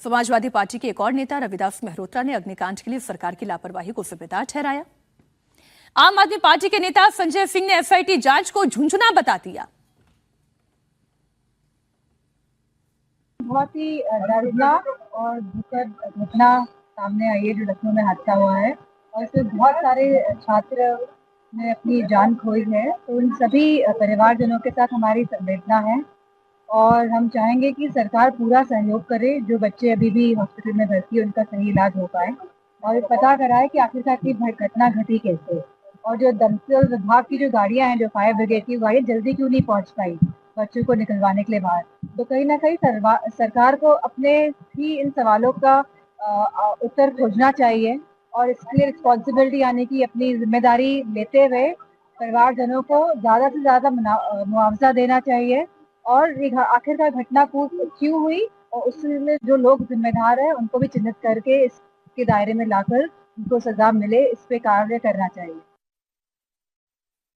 Samajwadi party के एक और नेता रविदास मेहरोत्रा ने अग्निकांड के लिए सरकार की लापरवाही को जिम्मेदार ठहराया। आम आदमी पार्टी के नेता संजय सिंह ने एसआईटी जांच को झुंझुना बता दिया। बहुत ही दर्दनाक और दुखद घटना सामने आई है जो लखनऊ में हादसा हुआ है और इसमें बहुत सारे छात्र ने अपनी जान खोई है। तो उन सभी परिवारजनों के साथ हमारी संवेदना है और हम चाहेंगे कि सरकार पूरा सहयोग करे, जो बच्चे अभी भी हॉस्पिटल में भर्ती है उनका सही इलाज हो पाए और पता कराए कि आखिरकार की घटना घटी कैसे, और जो दमकल विभाग की जो गाड़ियां हैं, जो फायर ब्रिगेड की गाड़ियां जल्दी क्यों नहीं पहुंच पाई बच्चों को निकलवाने के लिए बाहर। तो कहीं ना कहीं सरकार को अपने ही इन सवालों का उत्तर खोजना चाहिए और इसके लिए रिस्पॉन्सिबिलिटी यानी कि अपनी जिम्मेदारी लेते हुए परिवारजनों को ज़्यादा से ज़्यादा मुआवजा देना चाहिए और आखिरकार घटना क्यों हुई और उसमें जो लोग जिम्मेदार हैं उनको भी चिन्हित करके इसके दायरे में लाकर उनको सजा मिले, इस पे कार्य करना चाहिए।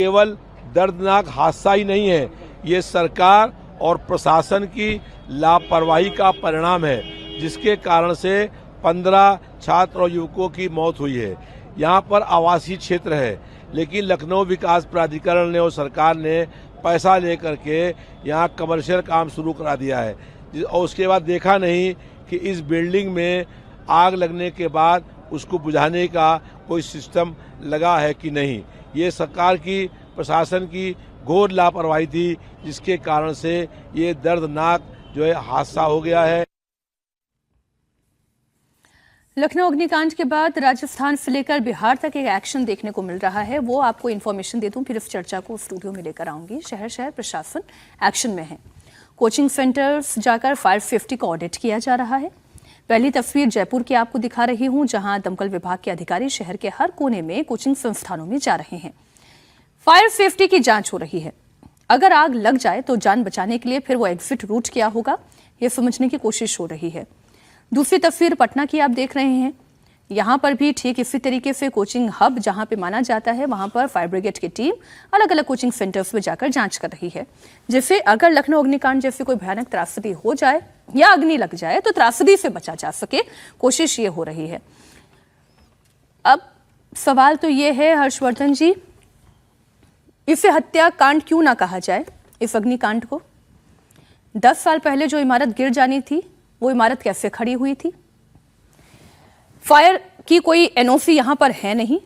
केवल दर्दनाक हादसा ही नहीं है, ये सरकार और प्रशासन की लापरवाही का परिणाम है, जिसके कारण से 15 छात्र और युवकों की मौत हुई है। यहाँ पर आवासीय क्षेत्र है, लेकिन लखनऊ विकास प्राधिकरण ने और सरकार ने पैसा लेकर के यहाँ कमर्शियल काम शुरू करा दिया है और उसके बाद देखा नहीं कि इस बिल्डिंग में आग लगने के बाद उसको बुझाने का कोई सिस्टम लगा है कि नहीं। ये सरकार की, प्रशासन की घोर लापरवाही थी, जिसके कारण से ये दर्दनाक जो है हादसा हो गया है। लखनऊ अग्निकांड के बाद राजस्थान से लेकर बिहार तक एक एक्शन देखने को मिल रहा है। वो आपको इन्फॉर्मेशन दे दूं, फिर इस चर्चा को स्टूडियो में लेकर आऊंगी। शहर शहर प्रशासन एक्शन में है। कोचिंग सेंटर्स जाकर फायर सेफ्टी का ऑडिट किया जा रहा है। पहली तस्वीर जयपुर की आपको दिखा रही हूं, जहां दमकल विभाग के अधिकारी शहर के हर कोने में कोचिंग संस्थानों में जा रहे हैं। फायर सेफ्टी की जांच हो रही है। अगर आग लग जाए तो जान बचाने के लिए फिर वो एग्जिट रूट क्या होगा, ये समझने की कोशिश हो रही है। दूसरी तस्वीर पटना की आप देख रहे हैं। यहाँ पर भी ठीक इसी तरीके से कोचिंग हब जहाँ पे माना जाता है, वहाँ पर फायर ब्रिगेड की टीम अलग अलग कोचिंग सेंटर्स में जाकर जांच कर रही है, जिससे अगर लखनऊ अग्निकांड जैसे कोई भयानक त्रासदी हो जाए या अग्नि लग जाए तो त्रासदी से बचा जा सके, कोशिश ये हो रही है। अब सवाल तो ये है हर्षवर्धन जी, इसे हत्याकांड क्यों ना कहा जाए? इस अग्निकांड को 10 साल पहले जो इमारत गिर जानी थी वो इमारत कैसे खड़ी हुई थी? फायर की कोई एनओसी यहां पर है नहीं।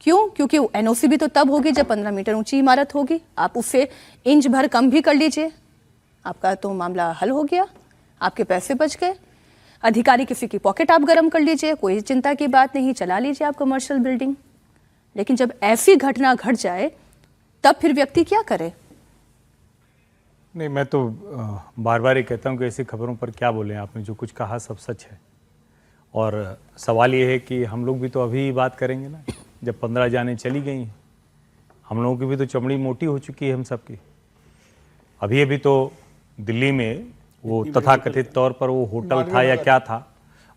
क्यों? क्योंकि एनओसी भी तो तब होगी जब 15 मीटर ऊंची इमारत होगी। आप उससे इंच भर कम भी कर लीजिए, आपका तो मामला हल हो गया, आपके पैसे बच गए। अधिकारी किसी की पॉकेट आप गर्म कर लीजिए, कोई चिंता की बात नहीं, चला लीजिए आप कमर्शियल बिल्डिंग। लेकिन जब ऐसी घटना घट जाए तब फिर व्यक्ति क्या करे? नहीं, मैं तो बार बार ये कहता हूँ कि ऐसी खबरों पर क्या बोलें। आपने जो कुछ कहा सब सच है और सवाल ये है कि हम लोग भी तो अभी बात करेंगे ना, जब 15 जानें चली गई हैं। हम लोगों की भी तो चमड़ी मोटी हो चुकी है हम सब की। अभी अभी तो दिल्ली में वो तथाकथित तौर पर वो होटल था या क्या था,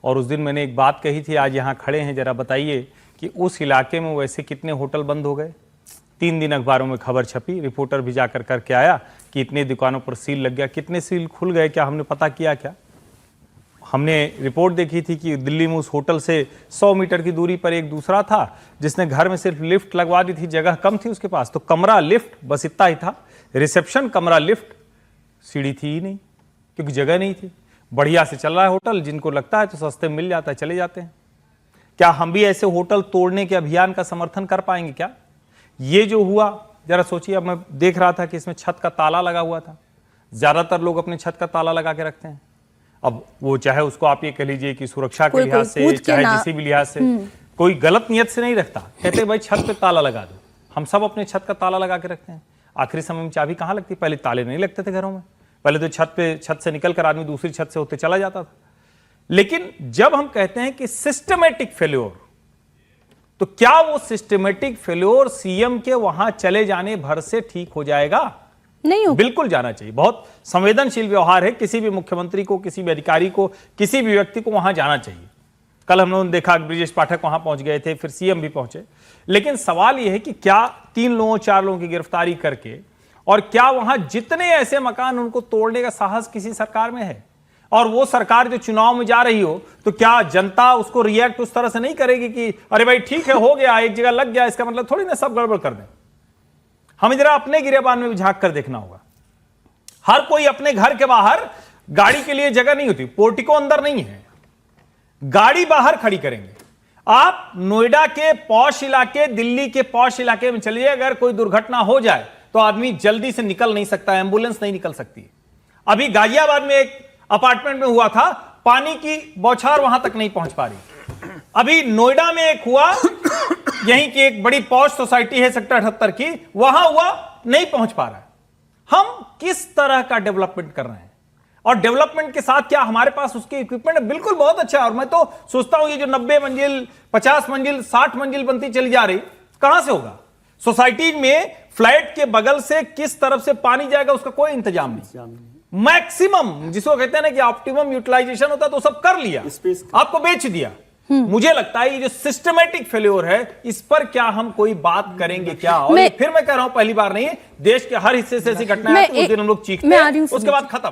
और उस दिन मैंने एक बात कही थी, आज यहाँ खड़े हैं, जरा बताइए कि उस इलाके में वैसे कितने होटल बंद हो गए। 3 दिन अखबारों में खबर छपी, रिपोर्टर भी जाकर करके आया कि इतने दुकानों पर सील लग गया। कितने सील खुल गए, क्या हमने पता किया? क्या हमने रिपोर्ट देखी थी कि दिल्ली में उस होटल से 100 मीटर की दूरी पर एक दूसरा था जिसने घर में सिर्फ लिफ्ट लगवा दी थी, जगह कम थी उसके पास, तो कमरा लिफ्ट बस इतना ही था, रिसेप्शन कमरा लिफ्ट, सीढ़ी थी ही नहीं क्योंकि जगह नहीं थी। बढ़िया से चल रहा है होटल, जिनको लगता है तो सस्ते में मिल जाता है, चले जाते हैं। क्या हम भी ऐसे होटल तोड़ने के अभियान का समर्थन कर पाएंगे क्या? ये जो हुआ जरा सोचिए। अब मैं देख रहा था कि इसमें छत का ताला लगा हुआ था। ज्यादातर लोग अपने छत का ताला लगा के रखते हैं। अब वो चाहे उसको आप ये कह लीजिए कि सुरक्षा के लिहाज से, चाहे किसी भी लिहाज से, कोई गलत नियत से नहीं रखता, कहते भाई छत पे ताला लगा दो। हम सब अपने छत का ताला लगा के रखते हैं। आखिरी समय में चाबी कहाँ लगती? पहले ताले नहीं लगते थे घरों में, पहले तो छत से निकल कर आदमी दूसरी छत से होते चला जाता था। लेकिन जब हम कहते हैं कि सिस्टमेटिक फेल्योर, तो क्या वो सिस्टमेटिक फेल्योर सीएम के वहां चले जाने भर से ठीक हो जाएगा? नहीं हो। बिल्कुल जाना चाहिए। बहुत संवेदनशील व्यवहार है, किसी भी मुख्यमंत्री को, किसी भी अधिकारी को, किसी भी व्यक्ति को वहां जाना चाहिए। कल हम लोगों ने देखा ब्रिजेश पाठक वहां पहुंच गए थे, फिर सीएम भी पहुंचे। लेकिन सवाल यह है कि क्या 3 लोगों 4 लोगों की गिरफ्तारी करके, और क्या वहां जितने ऐसे मकान उनको तोड़ने का साहस किसी सरकार में है? और वो सरकार जो चुनाव में जा रही हो तो क्या जनता उसको रिएक्ट उस तरह से नहीं करेगी कि अरे भाई ठीक है, हो गया, एक जगह लग गया, इसका मतलब थोड़ी ना सब गड़बड़ कर दें। हमें जरा अपने गिरेबान में भी झांक कर देखना होगा। हर कोई अपने घर के बाहर गाड़ी के लिए जगह नहीं होती, पोर्टिको अंदर नहीं है, गाड़ी बाहर खड़ी करेंगे। आप नोएडा के पॉश इलाके, दिल्ली के पॉश इलाके में चलिए, अगर कोई दुर्घटना हो जाए तो आदमी जल्दी से निकल नहीं सकता, एम्बुलेंस नहीं निकल सकती। अभी गाजियाबाद में एक अपार्टमेंट में हुआ था, पानी की बौछार वहां तक नहीं पहुंच पा रही। अभी नोएडा में एक हुआ, यहीं की एक बड़ी पॉश सोसाइटी है सेक्टर 78 की, वहां हुआ, नहीं पहुंच पा रहा है। हम किस तरह का डेवलपमेंट कर रहे हैं और डेवलपमेंट के साथ क्या हमारे पास उसकी इक्विपमेंट बिल्कुल बहुत अच्छा है। और मैं तो सोचता हूं ये जो 90 मंजिल, 50 मंजिल, 60 मंजिल बनती चली जा रही, कहां से होगा? सोसाइटी में फ्लैट के बगल से किस तरफ से पानी जाएगा उसका कोई इंतजाम नहीं। मैक्सिमम जिसको कहते हैं ना कि ऑप्टिमम यूटिलाइजेशन होता है, तो सब कर लिया, आपको बेच दिया। मुझे लगता है ये जो सिस्टमेटिक फेल्योर है, इस पर क्या हम कोई बात करेंगे क्या? और फिर मैं कह रहा हूं पहली बार नहीं, देश के हर हिस्से से ऐसी घटनाएं उस दिन हम लोग चीखते हैं, उसके बाद खत्म।